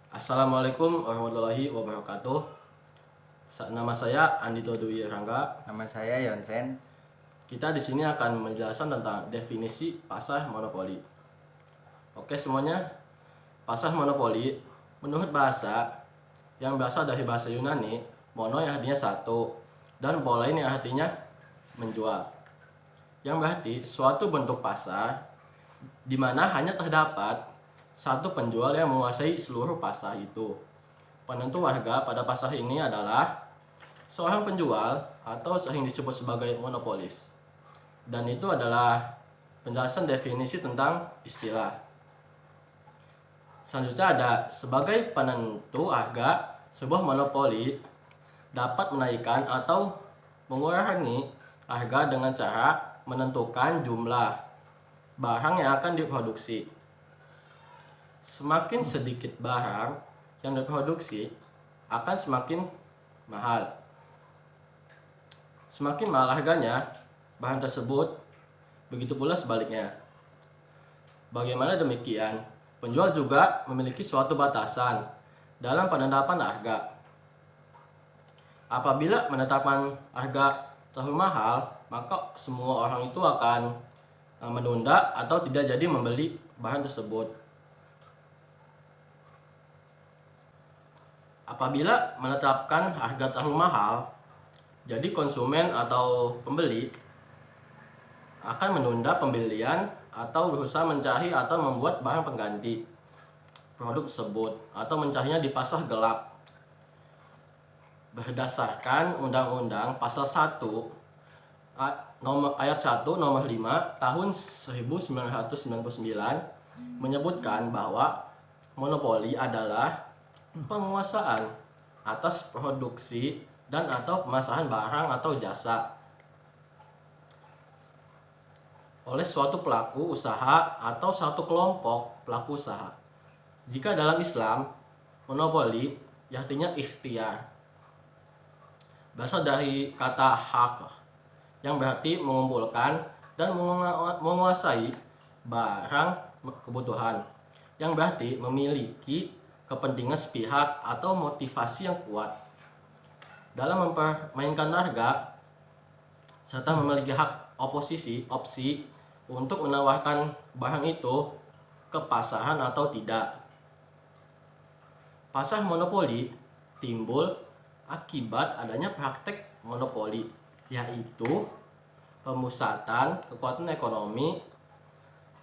Assalamualaikum warahmatullahi wabarakatuh. Nama saya Andito Dwi Rangga. Nama saya Yonsen. Kita di sini akan menjelaskan tentang definisi pasar monopoli. Oke semuanya, pasar monopoli menurut bahasa yang berasal dari bahasa Yunani, mono yang artinya satu dan polein yang artinya menjual. Yang berarti suatu bentuk pasar di mana hanya terdapat satu penjual yang menguasai seluruh pasar itu. Penentu harga pada pasar ini adalah seorang penjual atau sering disebut sebagai monopolis. Dan itu adalah penjelasan definisi tentang istilah. Selanjutnya ada sebagai penentu harga, sebuah monopoli dapat menaikkan atau mengurangi harga dengan cara menentukan jumlah barang yang akan diproduksi. Semakin sedikit barang yang diproduksi akan semakin mahal. Semakin mahal harganya bahan tersebut, begitu pula sebaliknya. Bagaimana demikian? Penjual juga memiliki suatu batasan dalam penetapan harga. Apabila menetapkan harga terlalu mahal, maka semua orang itu akan menunda atau tidak jadi membeli bahan tersebut. Apabila menetapkan harga terlalu mahal, jadi konsumen atau pembeli akan menunda pembelian atau berusaha mencari atau membuat barang pengganti produk tersebut atau mencarinya di pasar gelap. Berdasarkan Undang-Undang Pasal 1 ayat 1 nomor 5 tahun 1999 menyebutkan bahwa monopoli adalah penguasaan atas produksi dan atau pemasaran barang atau jasa oleh suatu pelaku usaha atau satu kelompok pelaku usaha. Jika dalam Islam, monopoli artinya ikhtiar, berasal dari kata hak yang berarti mengumpulkan dan menguasai barang kebutuhan, yang berarti memiliki kepentingan sepihak atau motivasi yang kuat dalam mempermainkan harga serta memiliki hak opsi untuk menawarkan barang itu ke pasaran atau tidak. Pasar monopoli timbul akibat adanya praktek monopoli, yaitu pemusatan kekuatan ekonomi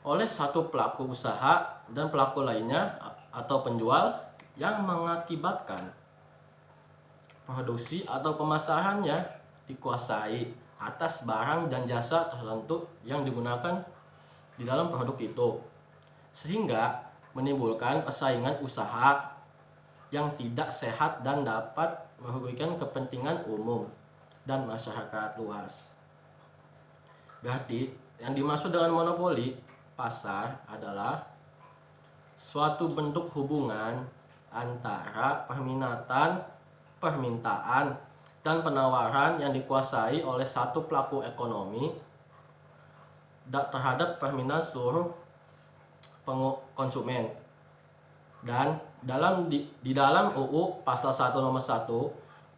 oleh satu pelaku usaha dan pelaku lainnya atau penjual yang mengakibatkan produksi atau pemasarannya dikuasai atas barang dan jasa tertentu yang digunakan di dalam produk itu, sehingga menimbulkan persaingan usaha yang tidak sehat dan dapat merugikan kepentingan umum dan masyarakat luas. Berarti yang dimaksud dengan monopoli pasar adalah suatu bentuk hubungan antara permintaan dan penawaran yang dikuasai oleh satu pelaku ekonomi terhadap permintaan seluruh konsumen. Dan di dalam UU Pasal 1 nomor 1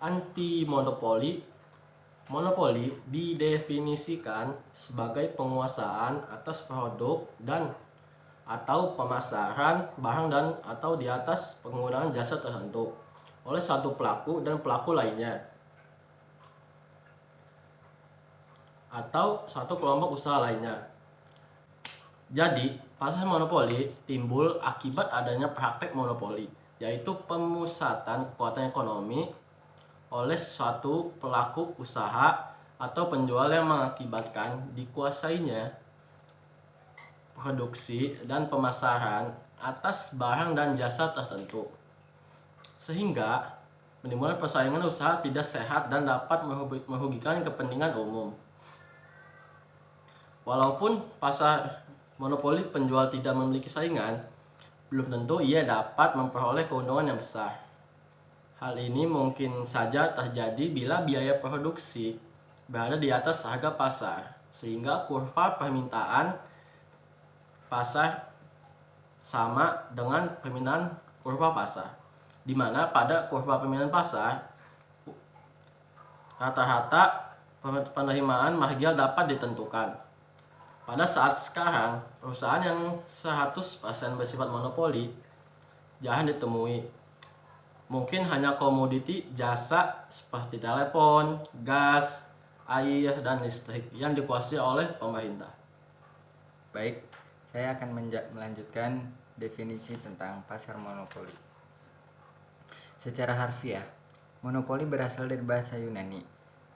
anti monopoli, monopoli didefinisikan sebagai penguasaan atas produk dan atau pemasaran barang dan atau di atas penggunaan jasa tertentu oleh satu pelaku dan pelaku lainnya atau satu kelompok usaha lainnya. Jadi, pasar monopoli timbul akibat adanya praktek monopoli, yaitu pemusatan kekuatan ekonomi oleh suatu pelaku usaha atau penjual yang mengakibatkan dikuasainya produksi dan pemasaran atas barang dan jasa tertentu, sehingga menimbulkan persaingan usaha tidak sehat dan dapat merugikan kepentingan umum. Walaupun pasar monopoli penjual tidak memiliki saingan, belum tentu ia dapat memperoleh keuntungan yang besar. Hal ini mungkin saja terjadi bila biaya produksi berada di atas harga pasar, sehingga kurva permintaan pasar sama dengan permintaan kurva pasar, di mana pada kurva pemilihan pasar rata-rata penerimaan marginal dapat ditentukan. Pada saat sekarang, perusahaan yang 100% bersifat monopoli jarang ditemui. Mungkin hanya komoditi jasa seperti telepon, gas, air, dan listrik yang dikuasai oleh pemerintah. Baik, saya akan melanjutkan definisi tentang pasar monopoli. Secara harfiah, monopoli berasal dari bahasa Yunani,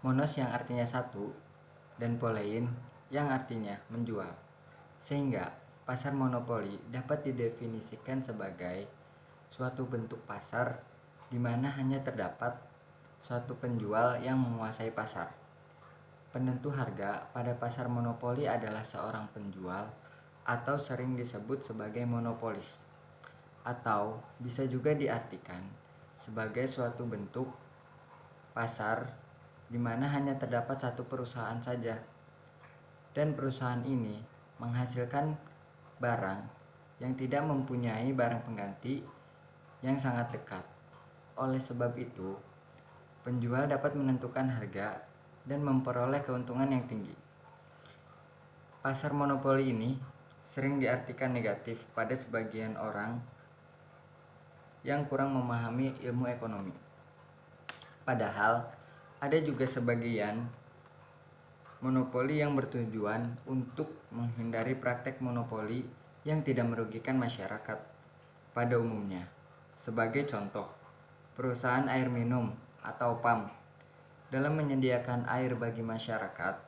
monos yang artinya satu, dan polein yang artinya menjual. Sehingga pasar monopoli dapat didefinisikan sebagai suatu bentuk pasar di mana hanya terdapat suatu penjual yang menguasai pasar. Penentu harga pada pasar monopoli adalah seorang penjual atau sering disebut sebagai monopolis, atau bisa juga diartikan sebagai suatu bentuk pasar di mana hanya terdapat satu perusahaan saja, dan perusahaan ini menghasilkan barang yang tidak mempunyai barang pengganti yang sangat dekat. Oleh sebab itu, penjual dapat menentukan harga dan memperoleh keuntungan yang tinggi. Pasar monopoli ini sering diartikan negatif pada sebagian orang yang kurang memahami ilmu ekonomi. Padahal, ada juga sebagian monopoli yang bertujuan untuk menghindari praktek monopoli yang tidak merugikan masyarakat pada umumnya. Sebagai contoh, perusahaan air minum atau PAM dalam menyediakan air bagi masyarakat.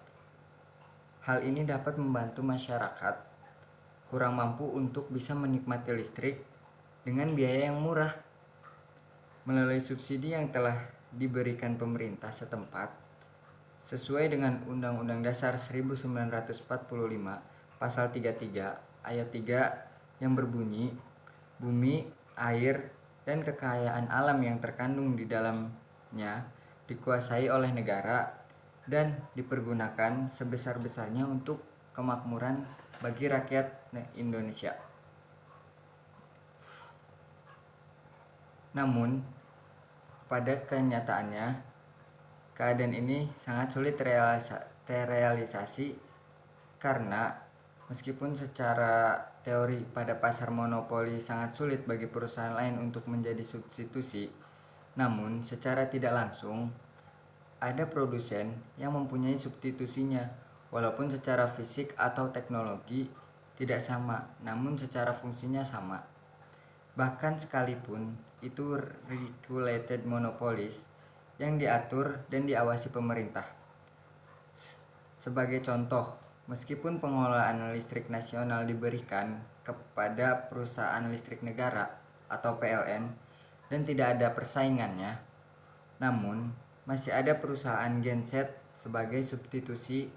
Hal ini dapat membantu masyarakat kurang mampu untuk bisa menikmati listrik dengan biaya yang murah melalui subsidi yang telah diberikan pemerintah setempat sesuai dengan Undang-Undang Dasar 1945 Pasal 33 Ayat 3 yang berbunyi, bumi, air, dan kekayaan alam yang terkandung di dalamnya dikuasai oleh negara dan dipergunakan sebesar-besarnya untuk kemakmuran bagi rakyat Indonesia. Namun, pada kenyataannya, keadaan ini sangat sulit terrealisasi karena meskipun secara teori pada pasar monopoli sangat sulit bagi perusahaan lain untuk menjadi substitusi, namun secara tidak langsung ada produsen yang mempunyai substitusinya, walaupun secara fisik atau teknologi tidak sama, namun secara fungsinya sama. Bahkan sekalipun itu regulated monopolies yang diatur dan diawasi pemerintah. Sebagai contoh, meskipun pengelolaan listrik nasional diberikan kepada perusahaan listrik negara atau PLN dan tidak ada persaingannya, namun masih ada perusahaan genset sebagai substitusi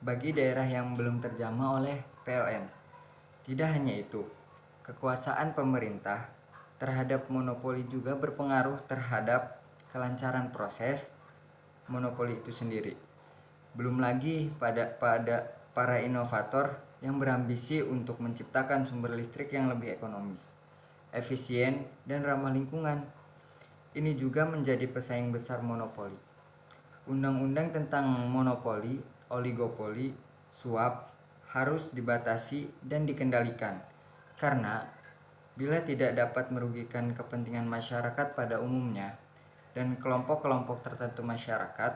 bagi daerah yang belum terjamah oleh PLN. Tidak hanya itu, kekuasaan pemerintah terhadap monopoli juga berpengaruh terhadap kelancaran proses monopoli itu sendiri. Belum lagi pada para inovator yang berambisi untuk menciptakan sumber listrik yang lebih ekonomis, efisien, dan ramah lingkungan. Ini juga menjadi pesaing besar monopoli. Undang-undang tentang monopoli, oligopoli, suap harus dibatasi dan dikendalikan, karena bila tidak dapat merugikan kepentingan masyarakat pada umumnya dan kelompok-kelompok tertentu masyarakat,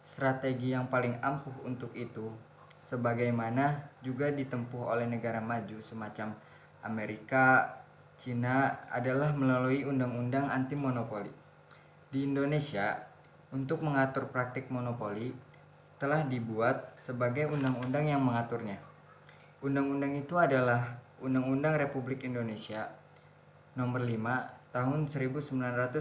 strategi yang paling ampuh untuk itu, sebagaimana juga ditempuh oleh negara maju semacam Amerika, Cina, adalah melalui undang-undang anti monopoli. Di Indonesia, untuk mengatur praktik monopoli telah dibuat sebagai undang-undang yang mengaturnya. Undang-undang itu adalah Undang-Undang Republik Indonesia Nomor 5 Tahun 1999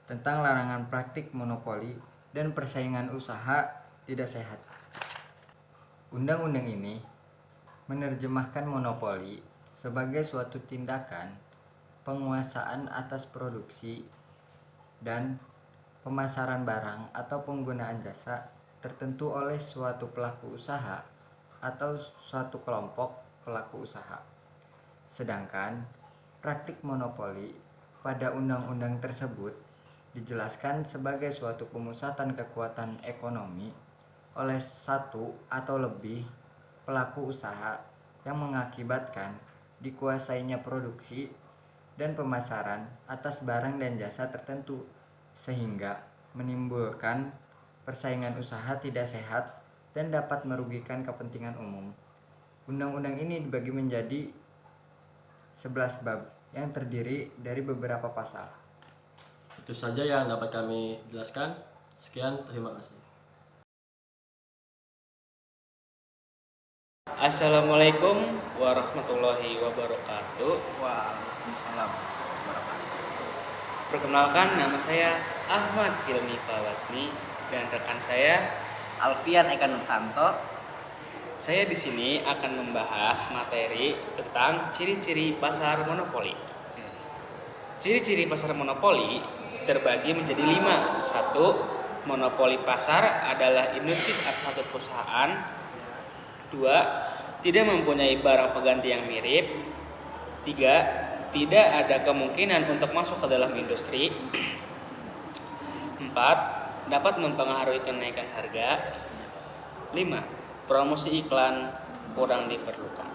tentang larangan praktik monopoli dan persaingan usaha tidak sehat. Undang-undang ini menerjemahkan monopoli sebagai suatu tindakan penguasaan atas produksi dan pemasaran barang atau penggunaan jasa tertentu oleh suatu pelaku usaha atau suatu kelompok pelaku usaha. Sedangkan Praktik monopoli pada undang-undang tersebut dijelaskan sebagai suatu pemusatan kekuatan ekonomi oleh satu atau lebih pelaku usaha yang mengakibatkan dikuasainya produksi dan pemasaran atas barang dan jasa tertentu sehingga menimbulkan persaingan usaha tidak sehat dan dapat merugikan kepentingan umum. Undang-undang ini dibagi menjadi 11 bab yang terdiri dari beberapa pasal. Itu saja yang dapat kami jelaskan. Sekian, terima kasih. Assalamualaikum warahmatullahi wabarakatuh. Waalaikumsalam warahmatullahi. Perkenalkan, nama saya Ahmad Hilmi Fawasni dan rekan saya Alfian Eka Nursanto. Saya di sini akan membahas materi tentang ciri-ciri pasar monopoli. Ciri-ciri pasar monopoli terbagi menjadi 5. 1. Monopoli pasar adalah industri atau satu perusahaan. 2. Tidak mempunyai barang pengganti yang mirip. 3. Tidak ada kemungkinan untuk masuk ke dalam industri. 4. Dapat mempengaruhi kenaikan harga. 5. Promosi iklan kurang diperlukan.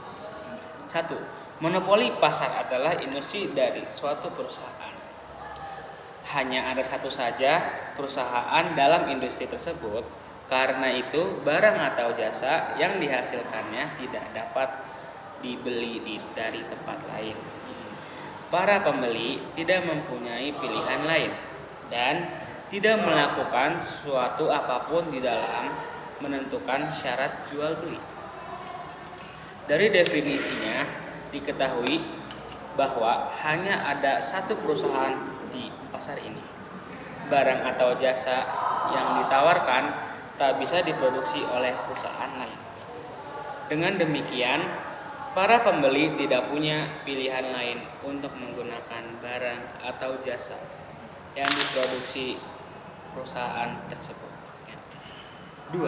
1. Monopoli pasar adalah industri dari suatu perusahaan. Hanya ada satu saja perusahaan dalam industri tersebut. Karena itu, barang atau jasa yang dihasilkannya tidak dapat dibeli dari tempat lain. Para pembeli tidak mempunyai pilihan lain dan tidak melakukan sesuatu apapun di dalam menentukan syarat jual beli. Dari definisinya diketahui bahwa hanya ada satu perusahaan di pasar ini. Barang atau jasa yang ditawarkan tak bisa diproduksi oleh perusahaan lain. Dengan demikian, para pembeli tidak punya pilihan lain untuk menggunakan barang atau jasa yang diproduksi perusahaan tersebut. 2.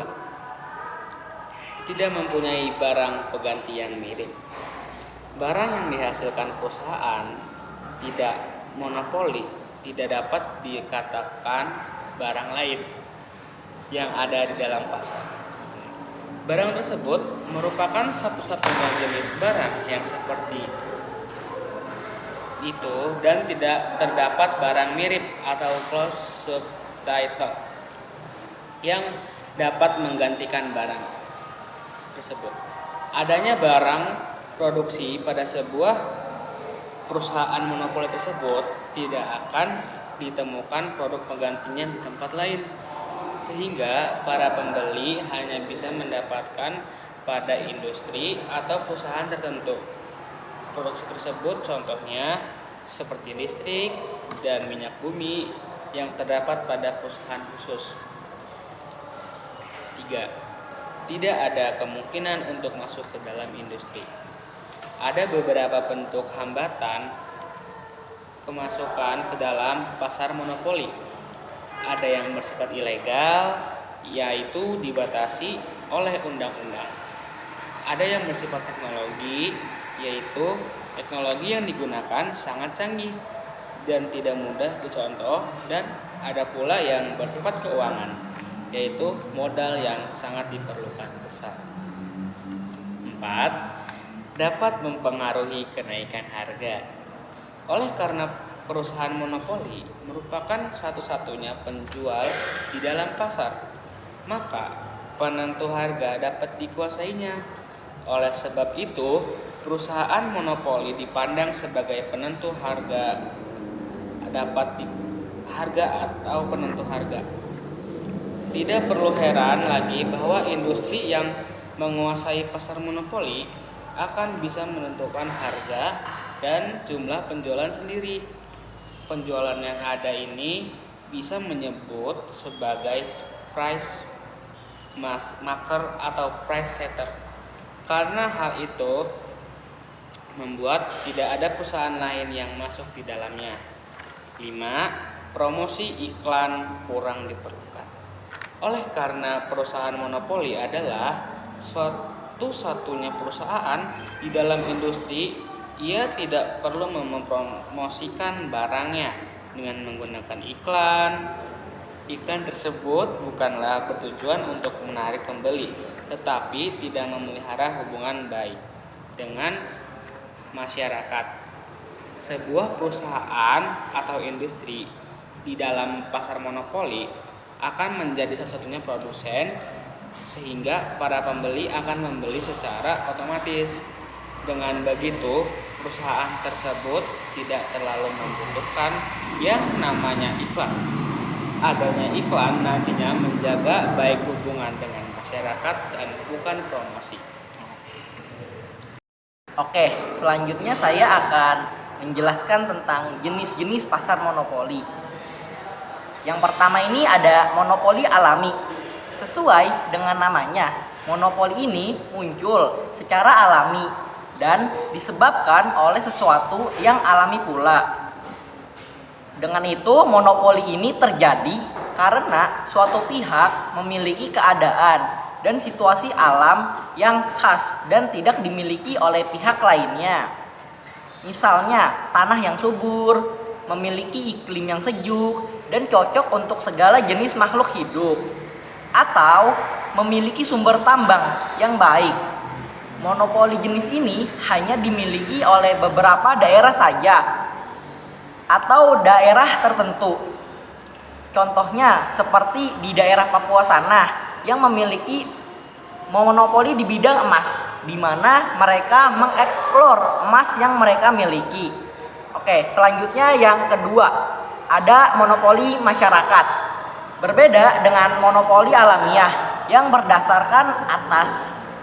Tidak mempunyai barang pengganti yang mirip. Barang yang dihasilkan perusahaan tidak monopoli tidak dapat dikatakan barang lain yang ada di dalam pasar. Barang tersebut merupakan satu-satunya jenis barang yang seperti itu dan tidak terdapat barang mirip atau close substitute yang dapat menggantikan barang tersebut. Adanya barang produksi pada sebuah perusahaan monopoli tersebut tidak akan ditemukan produk penggantinya di tempat lain, sehingga para pembeli hanya bisa mendapatkan pada industri atau perusahaan tertentu. Produksi tersebut contohnya seperti listrik dan minyak bumi yang terdapat pada perusahaan khusus. 3. Tidak ada kemungkinan untuk masuk ke dalam industri. Ada beberapa bentuk hambatan kemasukan ke dalam pasar monopoli. Ada yang bersifat ilegal, yaitu dibatasi oleh undang-undang. Ada yang bersifat teknologi, yaitu teknologi yang digunakan sangat canggih dan tidak mudah dicontoh, dan ada pula yang bersifat keuangan, yaitu modal yang sangat diperlukan besar. 4. Dapat mempengaruhi kenaikan harga. Oleh karena perusahaan monopoli merupakan satu-satunya penjual di dalam pasar, maka penentu harga dapat dikuasainya. Oleh sebab itu, perusahaan monopoli dipandang sebagai penentu harga atau penentu harga. Tidak perlu heran lagi bahwa industri yang menguasai pasar monopoli akan bisa menentukan harga dan jumlah penjualan sendiri. Penjualan yang ada ini bisa menyebut sebagai price maker atau price setter. Karena hal itu membuat tidak ada perusahaan lain yang masuk di dalamnya. 5. Promosi iklan kurang diperlukan. Oleh karena perusahaan monopoli adalah satu-satunya perusahaan di dalam industri Ia tidak perlu mempromosikan barangnya dengan menggunakan iklan. Iklan tersebut bukanlah bertujuan untuk menarik pembeli, tetapi tidak memelihara hubungan baik dengan masyarakat. Sebuah perusahaan atau industri di dalam pasar monopoli akan menjadi satu-satunya produsen, sehingga para pembeli akan membeli secara otomatis. Dengan begitu, perusahaan tersebut tidak terlalu membutuhkan yang namanya iklan. Adanya iklan nantinya menjaga baik hubungan dengan masyarakat dan bukan promosi. Oke, selanjutnya saya akan menjelaskan tentang jenis-jenis pasar monopoli. Yang pertama ini ada monopoli alami. Sesuai dengan namanya, monopoli ini muncul secara alami dan disebabkan oleh sesuatu yang alami pula. Dengan itu, monopoli ini terjadi karena suatu pihak memiliki keadaan dan situasi alam yang khas dan tidak dimiliki oleh pihak lainnya. Misalnya, tanah yang subur, memiliki iklim yang sejuk dan cocok untuk segala jenis makhluk hidup, atau memiliki sumber tambang yang baik. Monopoli jenis ini hanya dimiliki oleh beberapa daerah saja atau daerah tertentu. Contohnya seperti di daerah Papua sana yang memiliki monopoli di bidang emas, di mana mereka mengeksplor emas yang mereka miliki. Oke, selanjutnya yang kedua, ada monopoli masyarakat. Berbeda dengan monopoli alamiah yang berdasarkan atas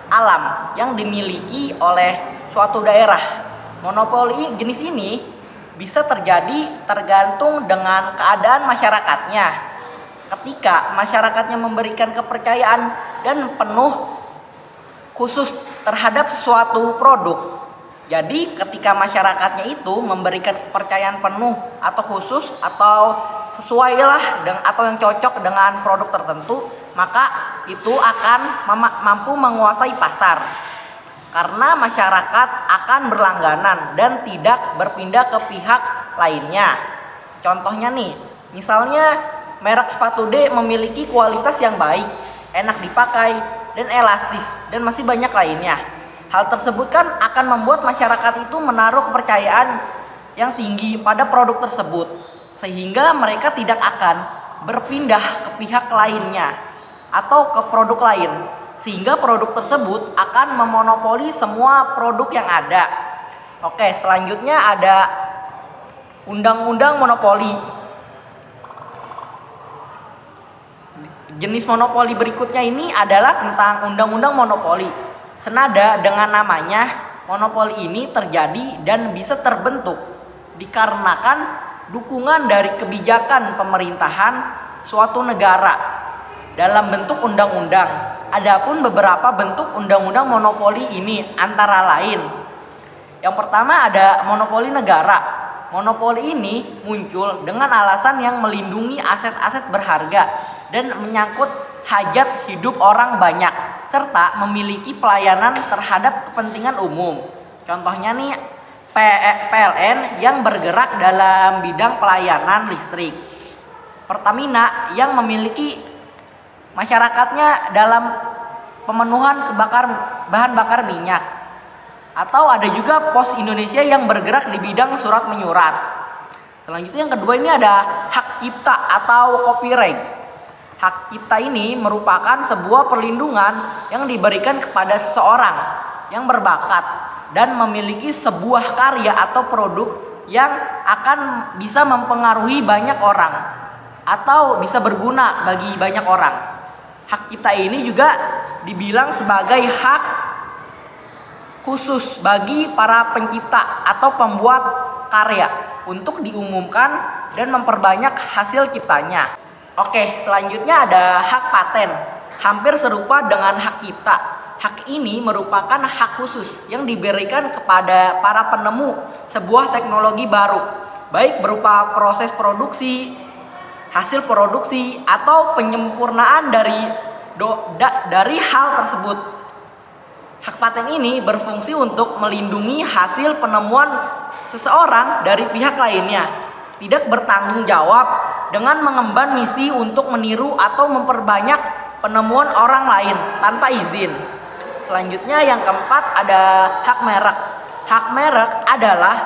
alam yang dimiliki oleh suatu daerah. Monopoli jenis ini bisa terjadi tergantung dengan keadaan masyarakatnya. Ketika masyarakatnya memberikan kepercayaan dan penuh khusus terhadap suatu produk. Jadi ketika masyarakatnya itu memberikan kepercayaan penuh atau khusus atau sesuailah dengan atau yang cocok dengan produk tertentu, maka itu akan mampu menguasai pasar. Karena masyarakat akan berlangganan dan tidak berpindah ke pihak lainnya. Contohnya nih, misalnya merek sepatu D memiliki kualitas yang baik, enak dipakai, dan elastis, dan masih banyak lainnya. Hal tersebut kan akan membuat masyarakat itu menaruh kepercayaan yang tinggi pada produk tersebut, sehingga mereka tidak akan berpindah ke pihak lainnya atau ke produk lain, sehingga produk tersebut akan memonopoli semua produk yang ada. Oke, selanjutnya ada undang-undang monopoli. Jenis monopoli berikutnya ini adalah tentang undang-undang monopoli. Senada dengan namanya, monopoli ini terjadi dan bisa terbentuk dikarenakan dukungan dari kebijakan pemerintahan suatu negara dalam bentuk undang-undang. Adapun beberapa bentuk undang-undang monopoli ini antara lain, yang pertama ada monopoli negara. Monopoli ini muncul dengan alasan yang melindungi aset-aset berharga dan menyangkut hajat hidup orang banyak, serta memiliki pelayanan terhadap kepentingan umum. Contohnya nih PLN yang bergerak dalam bidang pelayanan listrik, Pertamina yang memiliki masyarakatnya dalam pemenuhan bahan bakar minyak, atau ada juga Pos Indonesia yang bergerak di bidang surat menyurat. Selanjutnya yang kedua ini ada hak cipta atau copyright. Hak cipta ini merupakan sebuah perlindungan yang diberikan kepada seseorang yang berbakat dan memiliki sebuah karya atau produk yang akan bisa mempengaruhi banyak orang atau bisa berguna bagi banyak orang. Hak cipta ini juga dibilang sebagai hak khusus bagi para pencipta atau pembuat karya untuk diumumkan dan memperbanyak hasil ciptanya. Oke, selanjutnya ada hak paten. Hampir serupa dengan hak cipta. Hak ini merupakan hak khusus yang diberikan kepada para penemu sebuah teknologi baru, baik berupa proses produksi, hasil produksi, atau penyempurnaan dari hal tersebut. Hak paten ini berfungsi untuk melindungi hasil penemuan seseorang dari pihak lainnya, tidak bertanggung jawab dengan mengemban misi untuk meniru atau memperbanyak penemuan orang lain tanpa izin. Selanjutnya yang keempat ada hak merek. Hak merek adalah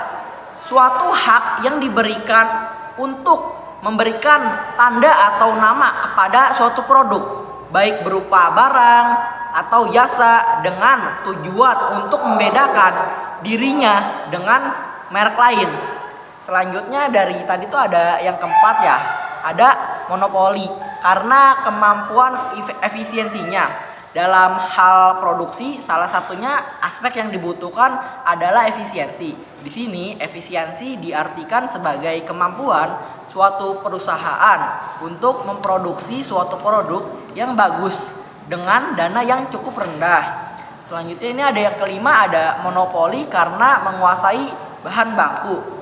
suatu hak yang diberikan untuk memberikan tanda atau nama kepada suatu produk, baik berupa barang atau jasa, dengan tujuan untuk membedakan dirinya dengan merek lain. Selanjutnya dari tadi tuh ada yang keempat ya, ada monopoli karena kemampuan efisiensinya. Dalam hal produksi, salah satunya aspek yang dibutuhkan adalah efisiensi. Di sini efisiensi diartikan sebagai kemampuan suatu perusahaan untuk memproduksi suatu produk yang bagus dengan dana yang cukup rendah. Selanjutnya ini ada yang kelima, ada monopoli karena menguasai bahan baku.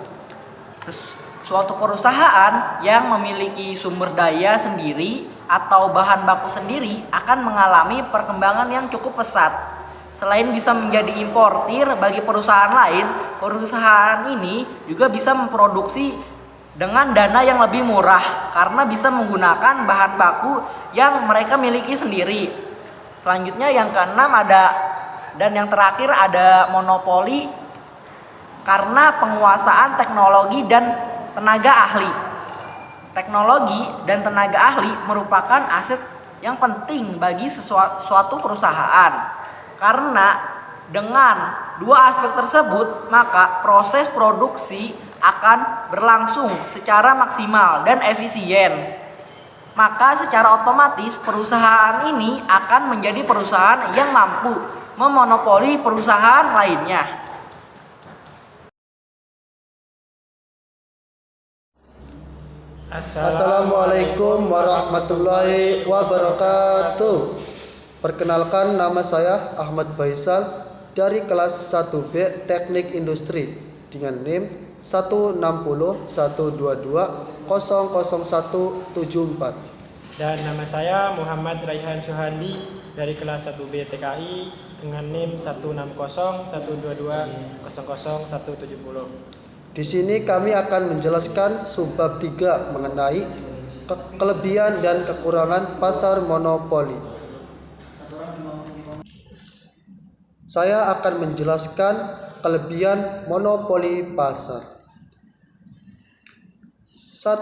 Suatu perusahaan yang memiliki sumber daya sendiri atau bahan baku sendiri akan mengalami perkembangan yang cukup pesat. Selain bisa menjadi importir bagi perusahaan lain, perusahaan ini juga bisa memproduksi dengan dana yang lebih murah karena bisa menggunakan bahan baku yang mereka miliki sendiri. Selanjutnya yang keenam ada, dan yang terakhir ada monopoli karena penguasaan teknologi dan tenaga ahli. Teknologi dan tenaga ahli merupakan aset yang penting bagi suatu perusahaan. Karena dengan dua aspek tersebut, maka proses produksi akan berlangsung secara maksimal dan efisien. Maka secara otomatis perusahaan ini akan menjadi perusahaan yang mampu memonopoli perusahaan lainnya. Assalamualaikum warahmatullahi wabarakatuh. Perkenalkan, nama saya Ahmad Faisal dari kelas 1B Teknik Industri dengan NIM 16012200174. Dan nama saya Muhammad Raihan Suhandi dari kelas 1B TKI dengan NIM 16012200170. Di sini kami akan menjelaskan subbab 3 mengenai kelebihan dan kekurangan pasar monopoli. Saya akan menjelaskan kelebihan monopoli pasar. 1.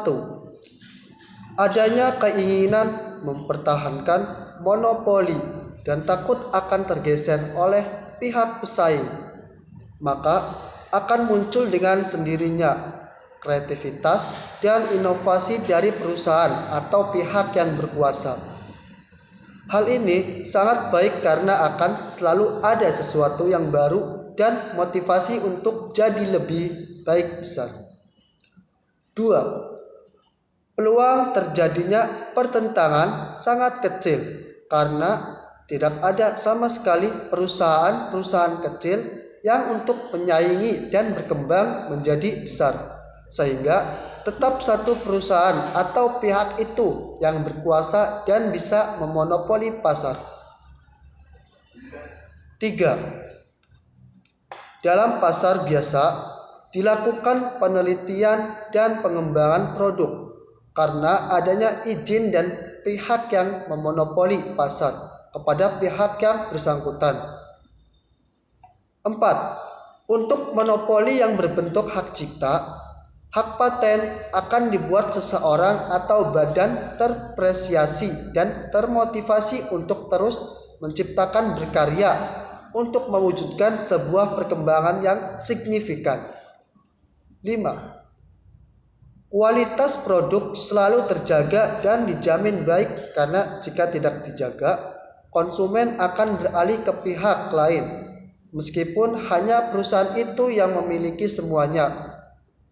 Adanya keinginan mempertahankan monopoli dan takut akan tergeser oleh pihak pesaing, maka akan muncul dengan sendirinya kreativitas dan inovasi dari perusahaan atau pihak yang berkuasa. Hal ini sangat baik karena akan selalu ada sesuatu yang baru dan motivasi untuk jadi lebih baik besar. 2. Peluang terjadinya pertentangan sangat kecil karena tidak ada sama sekali perusahaan-perusahaan kecil yang untuk menyaingi dan berkembang menjadi besar, sehingga tetap satu perusahaan atau pihak itu yang berkuasa dan bisa memonopoli pasar. 3. Dalam pasar biasa dilakukan penelitian dan pengembangan produk karena adanya izin dan pihak yang memonopoli pasar kepada pihak yang bersangkutan. 4. Untuk monopoli yang berbentuk hak cipta, hak paten akan dibuat seseorang atau badan terpresiasi dan termotivasi untuk terus menciptakan berkarya untuk mewujudkan sebuah perkembangan yang signifikan. 5. Kualitas produk selalu terjaga dan dijamin baik karena jika tidak dijaga, konsumen akan beralih ke pihak lain. Meskipun hanya perusahaan itu yang memiliki semuanya.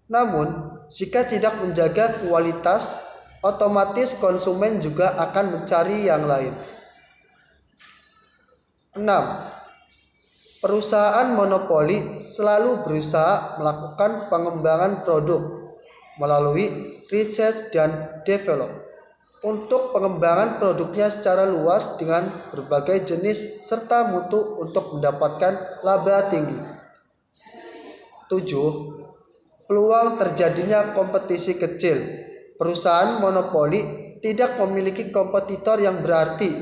Namun, jika tidak menjaga kualitas, otomatis konsumen juga akan mencari yang lain. 6. Perusahaan monopoli selalu berusaha melakukan pengembangan produk melalui research dan develop untuk pengembangan produknya secara luas dengan berbagai jenis serta mutu untuk mendapatkan laba tinggi. 7. Peluang terjadinya kompetisi kecil. Perusahaan monopoli tidak memiliki kompetitor yang berarti.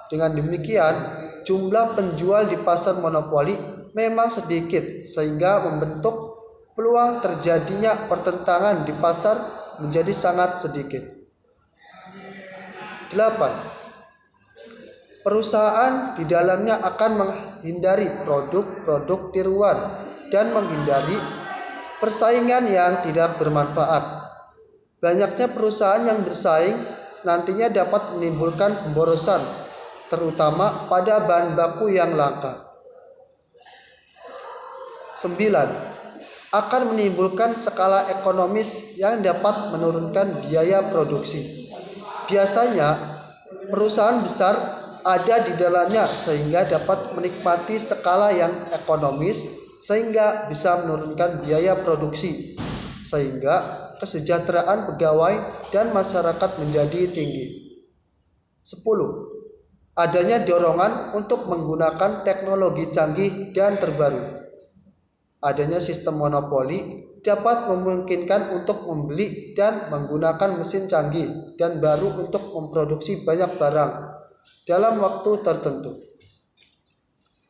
Dengan demikian, jumlah penjual di pasar monopoli memang sedikit sehingga membentuk peluang terjadinya pertentangan di pasar menjadi sangat sedikit. 8. Perusahaan di dalamnya akan menghindari produk-produk tiruan dan menghindari persaingan yang tidak bermanfaat. Banyaknya perusahaan yang bersaing nantinya dapat menimbulkan pemborosan, terutama pada bahan baku yang langka. 9. Akan menimbulkan skala ekonomis yang dapat menurunkan biaya produksi. Biasanya, perusahaan besar ada di dalamnya sehingga dapat menikmati skala yang ekonomis sehingga bisa menurunkan biaya produksi, sehingga kesejahteraan pegawai dan masyarakat menjadi tinggi. 10. Adanya dorongan untuk menggunakan teknologi canggih dan terbaru. Adanya sistem monopoli dapat memungkinkan untuk membeli dan menggunakan mesin canggih dan baru untuk memproduksi banyak barang dalam waktu tertentu.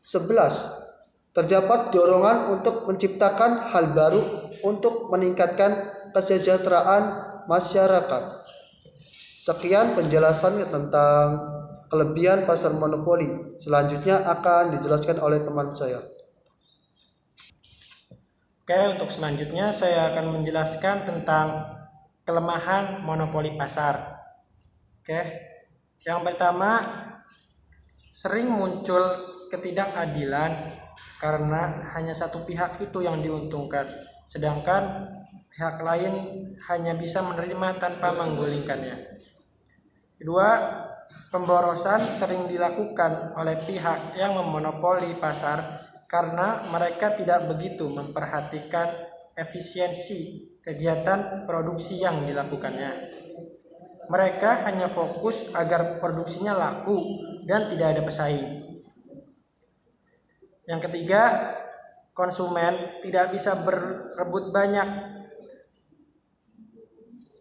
11. Terdapat dorongan untuk menciptakan hal baru untuk meningkatkan kesejahteraan masyarakat. Sekian penjelasannya tentang kelebihan pasar monopoli. Selanjutnya akan dijelaskan oleh teman saya. Oke, untuk selanjutnya saya akan menjelaskan tentang kelemahan monopoli pasar. Oke, yang pertama, sering muncul ketidakadilan karena hanya satu pihak itu yang diuntungkan, sedangkan pihak lain hanya bisa menerima tanpa menggulingkannya. Kedua, pemborosan sering dilakukan oleh pihak yang memonopoli pasar karena mereka tidak begitu memperhatikan efisiensi kegiatan produksi yang dilakukannya. Mereka hanya fokus agar produksinya laku dan tidak ada pesaing. Yang ketiga, konsumen tidak bisa berebut banyak.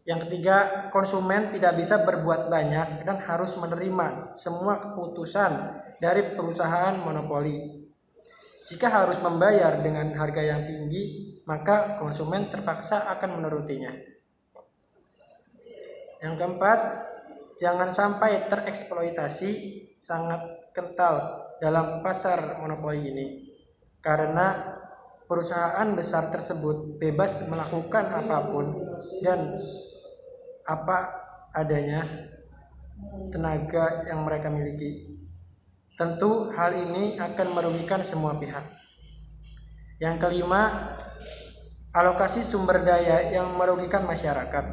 Yang ketiga, konsumen tidak bisa berbuat banyak dan harus menerima semua keputusan dari perusahaan monopoli. Jika harus membayar dengan harga yang tinggi, maka konsumen terpaksa akan menurutinya. Yang keempat, jangan sampai tereksploitasi sangat kental dalam pasar monopoli ini, karena perusahaan besar tersebut bebas melakukan apapun dan apa adanya tenaga yang mereka miliki. Tentu hal ini akan merugikan semua pihak. Yang kelima, alokasi sumber daya yang merugikan masyarakat.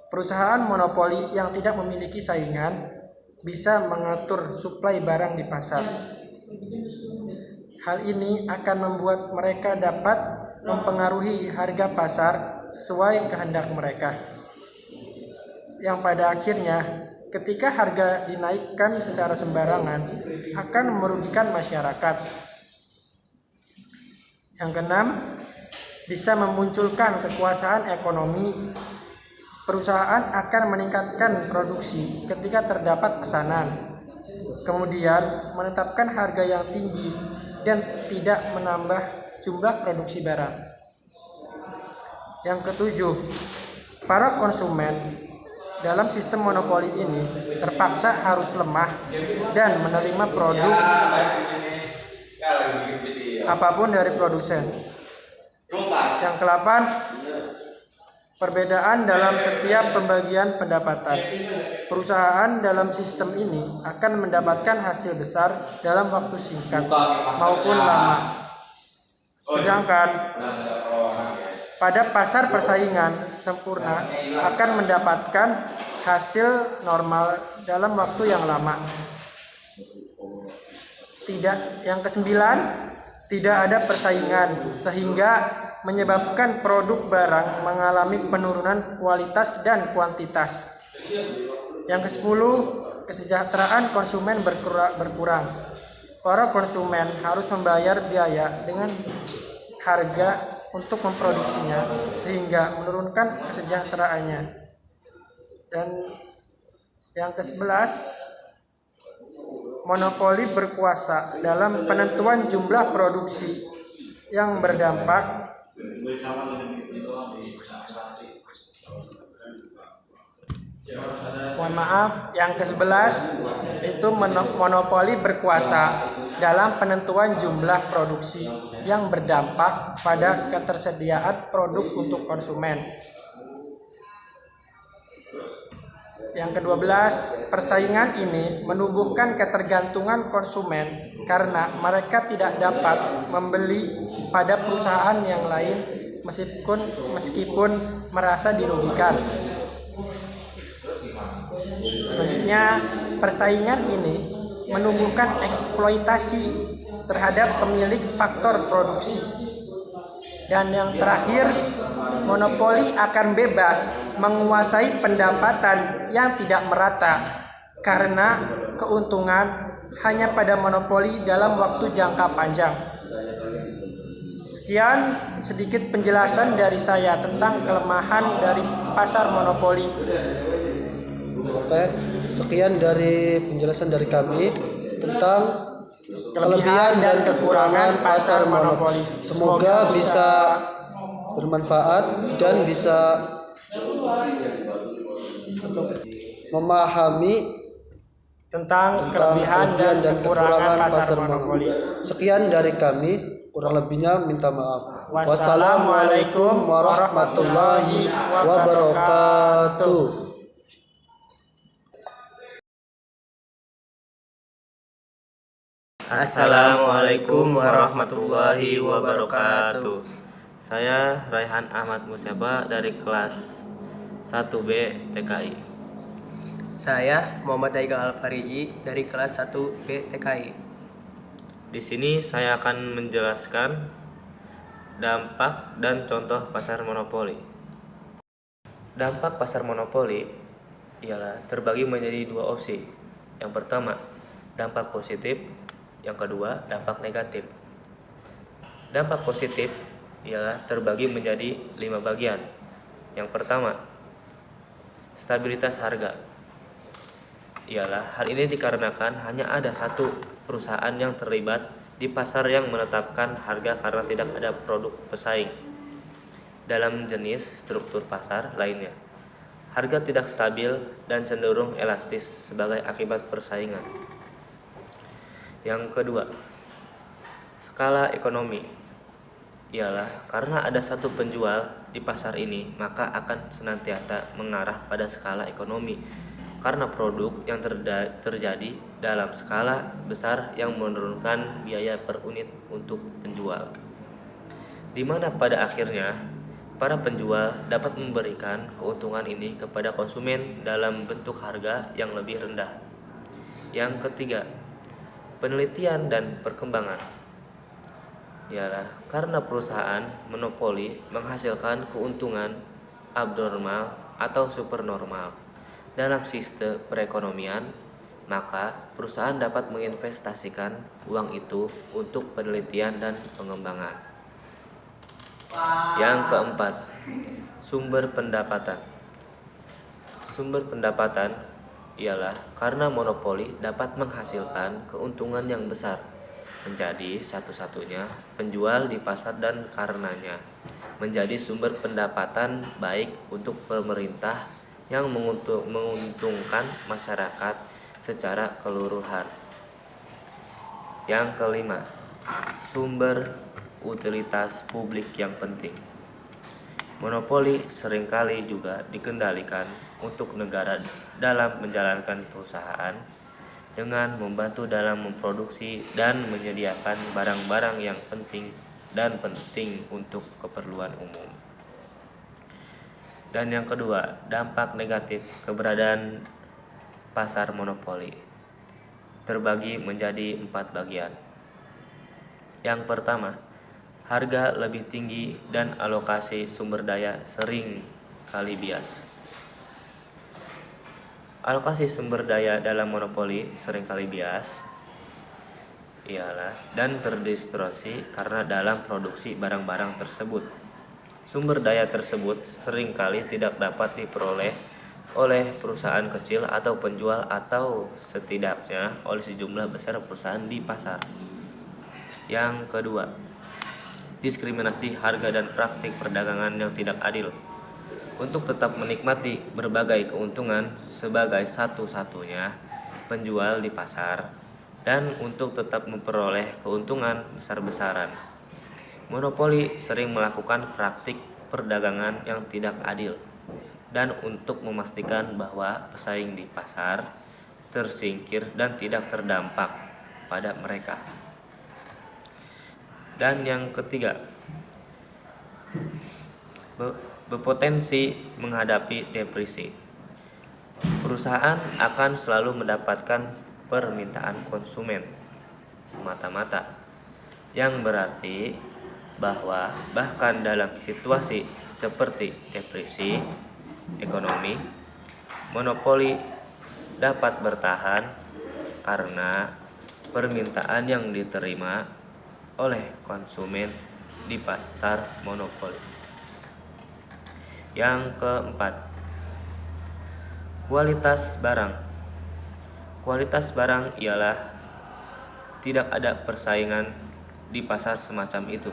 Perusahaan monopoli yang tidak memiliki saingan bisa mengatur suplai barang di pasar. Hal ini akan membuat mereka dapat mempengaruhi harga pasar sesuai kehendak mereka. Yang pada akhirnya, ketika harga dinaikkan secara sembarangan, akan merugikan masyarakat. Yang keenam, bisa memunculkan kekuasaan ekonomi. Perusahaan akan meningkatkan produksi ketika terdapat pesanan, kemudian menetapkan harga yang tinggi dan tidak menambah jumlah produksi barang. Yang ketujuh, para konsumen dalam sistem monopoli ini terpaksa harus lemah dan menerima produk apapun dari produsen. Yang ke-8, perbedaan dalam setiap pembagian pendapatan. Perusahaan dalam sistem ini akan mendapatkan hasil besar dalam waktu singkat maupun lama. Sedangkan pada pasar persaingan sempurna akan mendapatkan hasil normal dalam waktu yang lama. Yang kesembilan, tidak ada persaingan sehingga menyebabkan produk barang mengalami penurunan kualitas dan kuantitas. Yang ke-10, kesejahteraan konsumen berkurang. Para konsumen harus membayar biaya dengan harga untuk memproduksinya sehingga menurunkan kesejahteraannya. Dan yang ke-11, monopoli berkuasa dalam penentuan jumlah produksi yang berdampak yang ke-11 itu monopoli berkuasa dalam penentuan jumlah produksi yang berdampak pada ketersediaan produk untuk konsumen. Yang ke-12, persaingan ini menumbuhkan ketergantungan konsumen karena mereka tidak dapat membeli pada perusahaan yang lain meskipun merasa dirugikan. Selanjutnya, persaingan ini menumbuhkan eksploitasi terhadap pemilik faktor produksi. Dan yang terakhir, monopoli akan bebas menguasai pendapatan yang tidak merata karena keuntungan hanya pada monopoli dalam waktu jangka panjang. Sekian sedikit penjelasan dari saya tentang kelemahan dari pasar monopoli. Oke, sekian dari penjelasan dari kami tentang kelebihan dan kekurangan pasar monopoli. Semoga bisa bermanfaat dan bisa memahami tentang kelebihan dan kekurangan pasar monopoli. Sekian dari kami, kurang lebihnya minta maaf. Wassalamualaikum warahmatullahi wabarakatuh. Assalamualaikum warahmatullahi wabarakatuh. Saya Raihan Ahmad Musyaba dari kelas 1B TKI. Saya Muhammad Daiga Alfariji dari kelas 1B TKI. Di sini saya akan menjelaskan dampak dan contoh pasar monopoli. Dampak pasar monopoli ialah terbagi menjadi dua opsi. Yang pertama, dampak positif. Yang kedua, dampak negatif. Dampak positif ialah terbagi menjadi 5 bagian. Yang pertama, stabilitas harga. Ialah hal ini dikarenakan hanya ada satu perusahaan yang terlibat di pasar yang menetapkan harga karena tidak ada produk pesaing dalam jenis struktur pasar lainnya. Harga tidak stabil dan cenderung elastis sebagai akibat persaingan. Yang kedua, skala ekonomi. Ialah karena ada satu penjual di pasar ini, maka akan senantiasa mengarah pada skala ekonomi karena produk yang terjadi dalam skala besar yang menurunkan biaya per unit untuk penjual, di mana pada akhirnya para penjual dapat memberikan keuntungan ini kepada konsumen dalam bentuk harga yang lebih rendah. Yang ketiga, penelitian dan perkembangan. Ialah karena perusahaan monopoli menghasilkan keuntungan abnormal atau supernormal dalam sistem perekonomian, maka perusahaan dapat menginvestasikan uang itu untuk penelitian dan pengembangan. Yang keempat, sumber pendapatan. Sumber pendapatan ialah karena monopoli dapat menghasilkan keuntungan yang besar, menjadi satu-satunya penjual di pasar dan karenanya menjadi sumber pendapatan baik untuk pemerintah yang menguntungkan masyarakat secara keseluruhan. Yang kelima, sumber utilitas publik yang penting. Monopoli seringkali juga dikendalikan untuk negara dalam menjalankan perusahaan dengan membantu dalam memproduksi dan menyediakan barang-barang yang penting untuk keperluan umum. Dan yang kedua, dampak negatif keberadaan pasar monopoli terbagi menjadi 4 bagian. Yang pertama, harga lebih tinggi dan alokasi sumber daya sering kali bias. Alokasi sumber daya dalam monopoli seringkali bias dan terdistorsi karena dalam produksi barang-barang tersebut sumber daya tersebut seringkali tidak dapat diperoleh oleh perusahaan kecil atau penjual atau setidaknya oleh sejumlah besar perusahaan di pasar. Yang kedua, diskriminasi harga dan praktik perdagangan yang tidak adil. Untuk tetap menikmati berbagai keuntungan sebagai satu-satunya penjual di pasar dan untuk tetap memperoleh keuntungan besar-besaran, monopoli sering melakukan praktik perdagangan yang tidak adil dan untuk memastikan bahwa pesaing di pasar tersingkir dan tidak terdampak pada mereka. Dan yang ketiga, berpotensi menghadapi depresi. Perusahaan akan selalu mendapatkan permintaan konsumen semata-mata, yang berarti bahwa bahkan dalam situasi seperti depresi ekonomi, monopoli dapat bertahan karena permintaan yang diterima oleh konsumen di pasar monopoli. Yang keempat, kualitas barang. Kualitas barang ialah tidak ada persaingan di pasar semacam itu.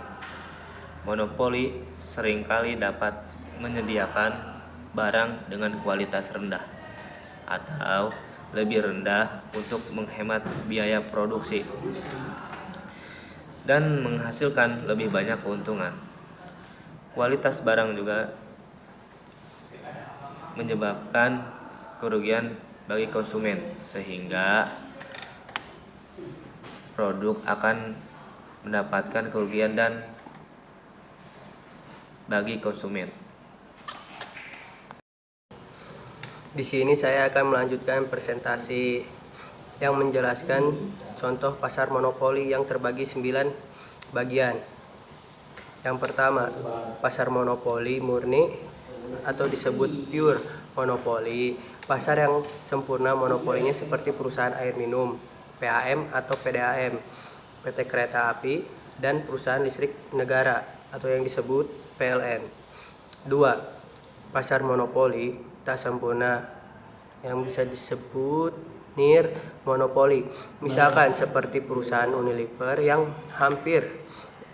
Monopoli seringkali dapat menyediakan barang dengan kualitas rendah atau lebih rendah untuk menghemat biaya produksi dan menghasilkan lebih banyak keuntungan. Kualitas barang juga menyebabkan kerugian bagi konsumen sehingga produk akan mendapatkan kerugian dan bagi konsumen. Di sini saya akan melanjutkan presentasi yang menjelaskan contoh pasar monopoli yang terbagi 9 bagian. Yang pertama, pasar monopoli murni atau disebut pure monopoli, pasar yang sempurna monopolinya seperti perusahaan air minum, PAM atau PDAM, PT Kereta Api, dan perusahaan listrik negara atau yang disebut PLN. 2. Pasar monopoli tak sempurna yang bisa disebut near monopoli, misalkan seperti perusahaan Unilever yang hampir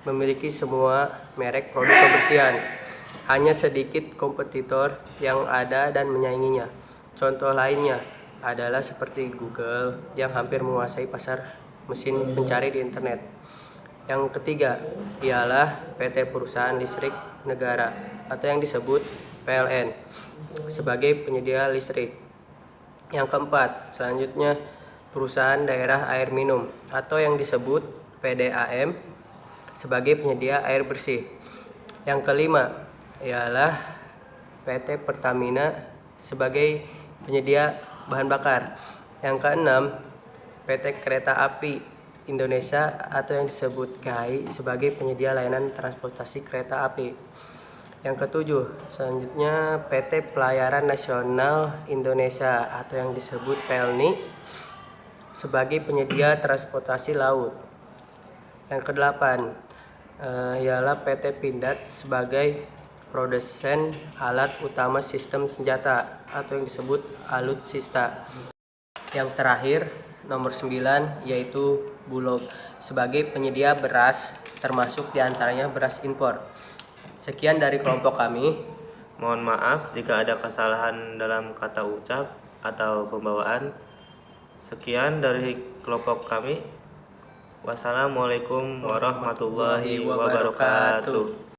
memiliki semua merek produk kebersihan. Hanya sedikit kompetitor yang ada dan menyainginya. Contoh lainnya adalah seperti Google yang hampir menguasai pasar mesin pencari di internet. Yang ketiga ialah PT Perusahaan Listrik Negara atau yang disebut PLN sebagai penyedia listrik. Yang keempat, selanjutnya Perusahaan Daerah Air Minum atau yang disebut PDAM sebagai penyedia air bersih. Yang kelima ialah PT Pertamina sebagai penyedia bahan bakar. Yang keenam, PT Kereta Api Indonesia atau yang disebut KAI sebagai penyedia layanan transportasi kereta api. Yang ketujuh, selanjutnya PT Pelayaran Nasional Indonesia atau yang disebut PELNI sebagai penyedia transportasi laut. Yang kedelapan ialah PT Pindad sebagai produsen alat utama sistem senjata atau yang disebut alutsista. Yang terakhir, nomor 9 yaitu Bulog sebagai penyedia beras termasuk diantaranya beras impor. Sekian dari kelompok kami. Mohon maaf jika ada kesalahan dalam kata ucap atau pembawaan. Sekian dari kelompok kami. Wassalamualaikum warahmatullahi wabarakatuh.